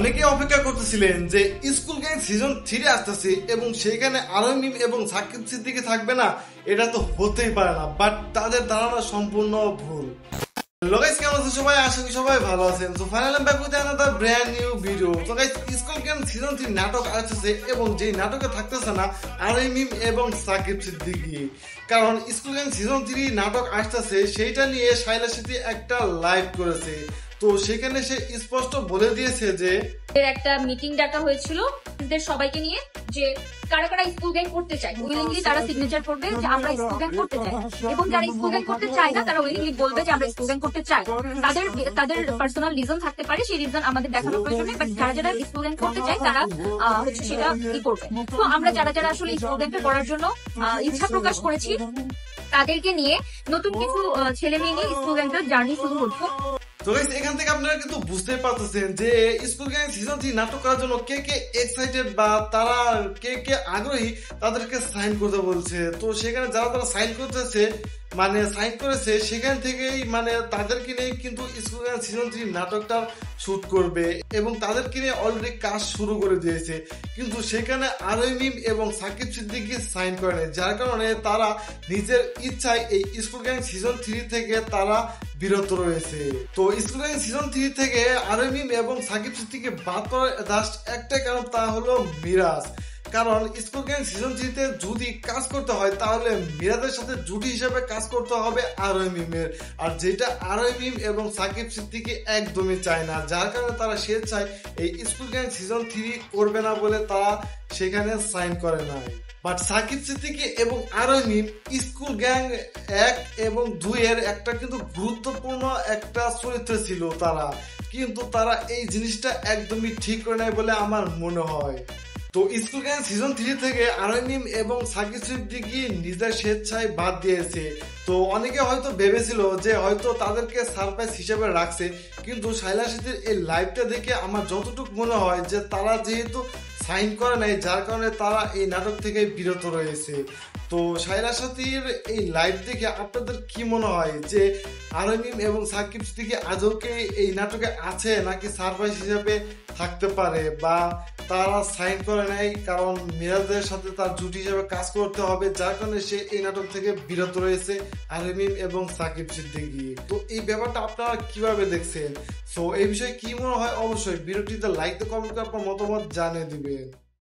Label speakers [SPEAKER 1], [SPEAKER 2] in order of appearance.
[SPEAKER 1] অনেকে অপেক্ষা করতেছিলেন যে স্কুল গ্যাং সিজন 3 আসতেছে এবং সেখানে আরোহী মিম এবং সাকিব সিদ্দিকী থাকবে না, এটা তো হতেই পারে না। বাট তাদের ধারণা সম্পূর্ণ ভুল। গাইস, কেমন আছেন সবাই? আশা করি সবাই ভালো আছেন। So finally back with another brand new video. তো গাইস, স্কুল গ্যাং সিজন 3 নাটক আসছে এবং যেই নাটকে থাকতেছে না আরোহী মিম এবং সাকিব সিদ্দিকী, কারণ স্কুল গ্যাং সিজন 3 নাটক আসতেছে সেইটা নিয়ে শায়লা সিদ্দিকী একটা লাইভ করেছে। তো সেখানে সে স্পষ্ট বলে দিয়েছে যে
[SPEAKER 2] একটা মিটিং ডাকা হয়েছিল সবাইকে নিয়ে, যে কারা কারা স্কুল গ্যাং করতে চায় উইলিংলি তারা সিগনেচার করবে যে আমরা স্কুল গ্যাং করতে চাই, এবং যারা স্কুল গ্যাং করতে চায় না তারা উইলিংলি বলবে যে আমরা স্কুল গ্যাং করতে চাই। তাদের পার্সোনাল রিজন থাকতে পারে, সেই রিজন আমাদের দেখানোর প্রয়োজন নেই, বাট যারা যারা স্কুল গ্যাং করতে চায় তারা হচ্ছে সেটা করবে। তো আমরা যারা যারা আসলে স্কুল গ্যাংটা করার জন্য ইচ্ছা প্রকাশ করেছি তাদেরকে নিয়ে নতুন কিছু ছেলে মেয়ে নিয়ে স্কুল গ্যাংটার জার্নি শুরু হচ্ছে।
[SPEAKER 1] তো এখান থেকে আপনারা কিন্তু বুঝতে পারতেছেন যে স্কুল গ্যাং সিজন 3 নাটক করার জন্য কে কে এক্সাইটেড বা তারা কে কে আগ্রহী তাদেরকে সাইন করতে বলছে। তো সেখানে যারা তারা সাইন করতেছে সাইন করেছে সেখান থেকেই তাদেরকে নিয়ে কিন্তু স্কুল গ্যাং সিজন 3 নাটকটা শুট করবে এবং তাদেরকে নিয়ে অলরেডি কাজ শুরু করে দিয়েছে। কিন্তু সেখানে আরোহী মিম এবং সাকিব সিদ্দিকী সাইন করে নেয়, যার কারণে তারা নিজের ইচ্ছায় এই স্কুল গ্যাং সিজন 3 থেকে তারা বিরত রয়েছে। তো স্কুল গ্যাং সিজন 3 থেকে আরোহী মিম এবং সাকিব সিদ্দিকী বাদ করার জাস্ট একটাই কারণ, তা হলো মিরাজ। কারণ স্কুল গ্যাং সিজন 3 তে যদি কাজ করতে হয় তাহলে মিরাজের সাথে জুটি হিসেবে কাজ করতে হবে আরোহী মিমের, আর যেটা আরোহী মিম এবং সাকিব সিদ্দিকী একদমই চায় না, যার কারণে তারা সে চায় এই স্কুল গ্যাং সিজন 3 করবে না বলে তারা সেখানে সাইন করে নাই। বাট সাকিব সিদ্দিকী এবং আরোহী মিম স্কুল গ্যাং 1 এবং 2 এর একটা কিন্তু গুরুত্বপূর্ণ একটা চরিত্র ছিল তারা, কিন্তু তারা এই জিনিসটা একদমই ঠিক করে নাই বলে আমার মনে হয়। তো স্কুল গ্যাং সিজন 3 থেকে আরোহী মিম এবং সাকিব সিদ্দিকী নিজের স্বেচ্ছায় বাদ দিয়েছে। তো অনেকে হয়তো ভেবেছিল যে হয়তো তাদেরকে সারপ্রাইজ হিসেবে রাখছে, কিন্তু শায়লা সিদ্দিকীর এই লাইভটা দেখে আমার যতটুকু মনে হয় যে তারা যেহেতু সাইন করে নাই, যার কারণে তারা এই নাটক থেকে বিরত রয়েছে। তো শায়লা সিদ্দিকীর এই লাইভ দেখে আপনাদের কি মনে হয় যে আরোহী মিম এবং সাকিব সিদ্দিকী আদৌ কি এই নাটকে আছে নাকি সারপ্রাইজ হিসেবে থাকতে পারে, বা তারা সাইন করে নাই কারণ মিরাজের সাথে তার জুটি হিসেবে কাজ করতে হবে, যার কারণে সে এই নাটক থেকে বিরত রয়েছে আরোহী মিম এবং সাকিব সিদ্দিকী। তো এই ব্যাপারটা আপনারা কিভাবে দেখছেন? সো এই বিষয়ে কি মনে হয় অবশ্যই ভিডিওটিতে লাইক দিয়ে কমেন্ট করে আপনার মতামত জানিয়ে দিবেন।